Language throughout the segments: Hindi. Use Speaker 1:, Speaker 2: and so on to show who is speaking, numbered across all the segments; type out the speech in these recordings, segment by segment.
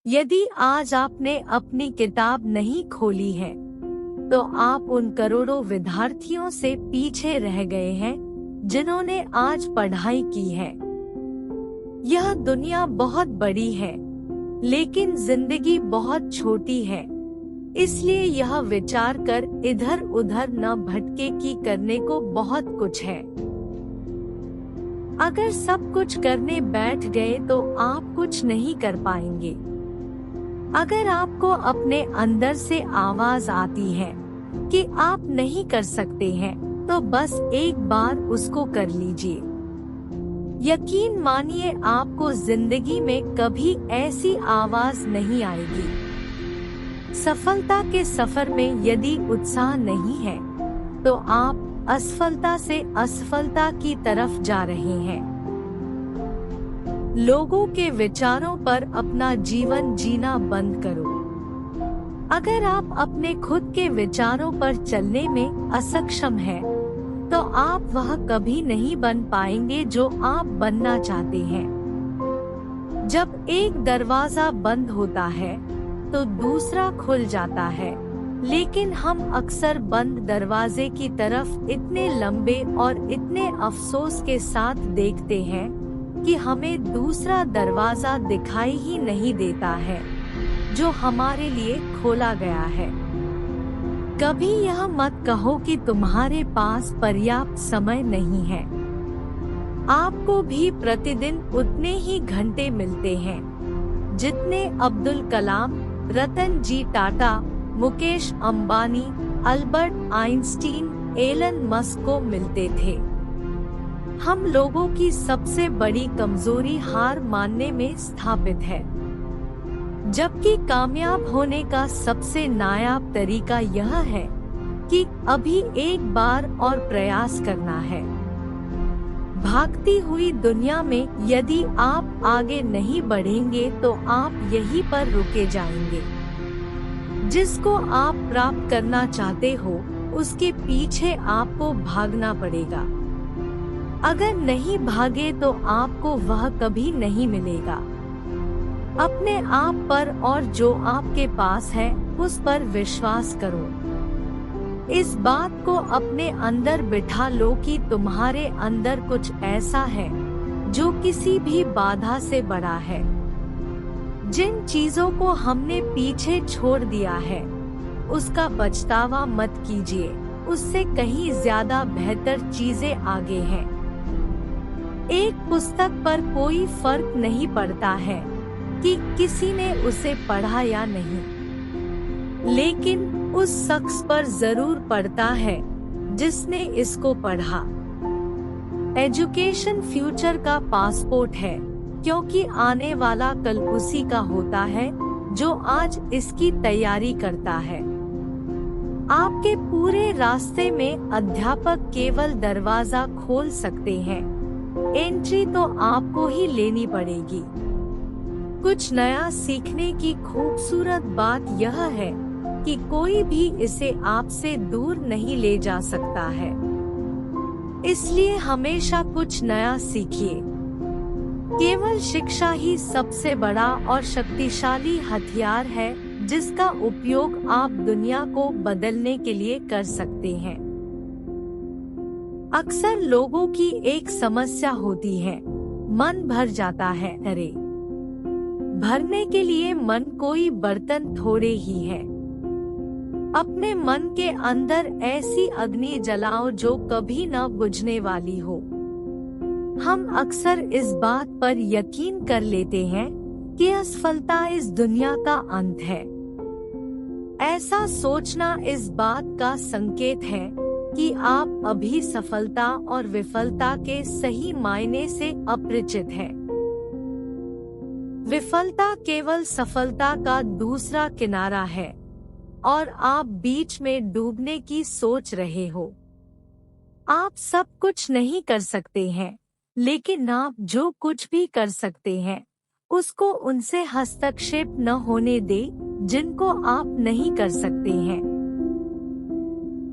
Speaker 1: यदि आज आपने अपनी किताब नहीं खोली है, तो आप उन करोड़ों विद्यार्थियों से पीछे रह गए हैं जिन्होंने आज पढ़ाई की है। यह दुनिया बहुत बड़ी है, लेकिन जिंदगी बहुत छोटी है। इसलिए यह विचार कर इधर उधर न भटके कि करने को बहुत कुछ है। अगर सब कुछ करने बैठ गए तो आप कुछ नहीं कर पाएंगे। अगर आपको अपने अंदर से आवाज आती है कि आप नहीं कर सकते हैं, तो बस एक बार उसको कर लीजिए। यकीन मानिए, आपको जिंदगी में कभी ऐसी आवाज नहीं आएगी। सफलता के सफर में यदि उत्साह नहीं है, तो आप असफलता से असफलता की तरफ जा रहे हैं। लोगों के विचारों पर अपना जीवन जीना बंद करो। अगर आप अपने खुद के विचारों पर चलने में असक्षम हैं, तो आप वह कभी नहीं बन पाएंगे जो आप बनना चाहते हैं। जब एक दरवाजा बंद होता है, तो दूसरा खुल जाता है, लेकिन हम अक्सर बंद दरवाजे की तरफ इतने लंबे और इतने अफसोस के साथ देखते हैं कि हमें दूसरा दरवाजा दिखाई ही नहीं देता है जो हमारे लिए खोला गया है। कभी यह मत कहो कि तुम्हारे पास पर्याप्त समय नहीं है। आपको भी प्रतिदिन उतने ही घंटे मिलते हैं जितने Abdul Kalam, Ratan ji Tata, Mukesh Ambani, Albert Einstein, Elon Musk को मिलते थे। हम लोगों की सबसे बड़ी कमजोरी हार मानने में स्थापित है, जबकि कामयाब होने का सबसे नायाब तरीका यह है कि अभी एक बार और प्रयास करना है। भागती हुई दुनिया में यदि आप आगे नहीं बढ़ेंगे, तो आप यहीं पर रुके जाएंगे। जिसको आप प्राप्त करना चाहते हो, उसके पीछे आपको भागना पड़ेगा। अगर नहीं भागे तो आपको वह कभी नहीं मिलेगा। अपने आप पर और जो आपके पास है उस पर विश्वास करो। इस बात को अपने अंदर बिठा लो कि तुम्हारे अंदर कुछ ऐसा है जो किसी भी बाधा से बड़ा है। जिन चीजों को हमने पीछे छोड़ दिया है, उसका पछतावा मत कीजिए, उससे कहीं ज्यादा बेहतर चीजें आगे हैं। एक पुस्तक पर कोई फर्क नहीं पड़ता है कि किसी ने उसे पढ़ा या नहीं, लेकिन उस शख्स पर जरूर पड़ता है जिसने इसको पढ़ा। एजुकेशन फ्यूचर का पासपोर्ट है, क्योंकि आने वाला कल उसी का होता है जो आज इसकी तैयारी करता है। आपके पूरे रास्ते में अध्यापक केवल दरवाजा खोल सकते हैं, एंट्री तो आपको ही लेनी पड़ेगी। कुछ नया सीखने की खूबसूरत बात यह है कि कोई भी इसे आपसे दूर नहीं ले जा सकता है। इसलिए हमेशा कुछ नया सीखिए। केवल शिक्षा ही सबसे बड़ा और शक्तिशाली हथियार है जिसका उपयोग आप दुनिया को बदलने के लिए कर सकते हैं। अक्सर लोगों की एक समस्या होती है, मन भर जाता है। अरे, भरने के लिए मन कोई बर्तन थोड़े ही है। अपने मन के अंदर ऐसी अग्नि जलाओ जो कभी न बुझने वाली हो। हम अक्सर इस बात पर यकीन कर लेते हैं कि असफलता इस दुनिया का अंत है। ऐसा सोचना इस बात का संकेत है कि आप अभी सफलता और विफलता के सही मायने से अपरिचित हैं। विफलता केवल सफलता का दूसरा किनारा है और आप बीच में डूबने की सोच रहे हो। आप सब कुछ नहीं कर सकते हैं, लेकिन आप जो कुछ भी कर सकते हैं उसको उनसे हस्तक्षेप न होने दे जिनको आप नहीं कर सकते हैं।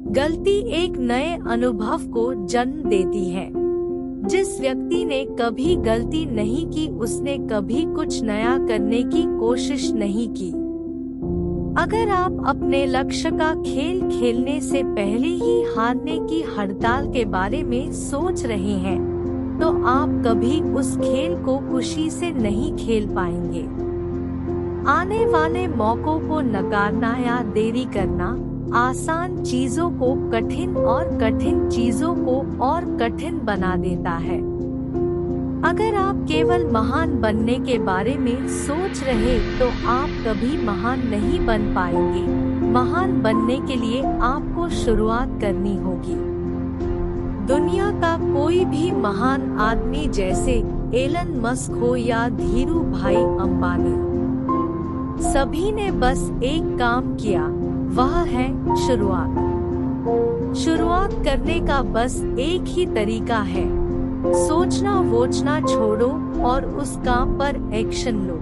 Speaker 1: गलती एक नए अनुभव को जन्म देती है, जिस व्यक्ति ने कभी गलती नहीं की उसने कभी कुछ नया करने की कोशिश नहीं की। अगर आप अपने लक्ष्य का खेल खेलने से पहले ही हारने की हड़ताल के बारे में सोच रहे हैं, तो आप कभी उस खेल को खुशी से नहीं खेल पाएंगे। आने वाले मौकों को नकारना या देरी करना आसान चीजों को कठिन और कठिन चीजों को और कठिन बना देता है। अगर आप केवल महान बनने के बारे में सोच रहे तो आप कभी महान नहीं बन पाएंगे। महान बनने के लिए आपको शुरुआत करनी होगी। दुनिया का कोई भी महान आदमी जैसे एलन मस्क हो या धीरू भाई अंबानी, सभी ने बस एक काम किया, वह है शुरुआत। शुरुआत करने का बस एक ही तरीका है, सोचना वोचना छोड़ो और उस काम पर एक्शन लो।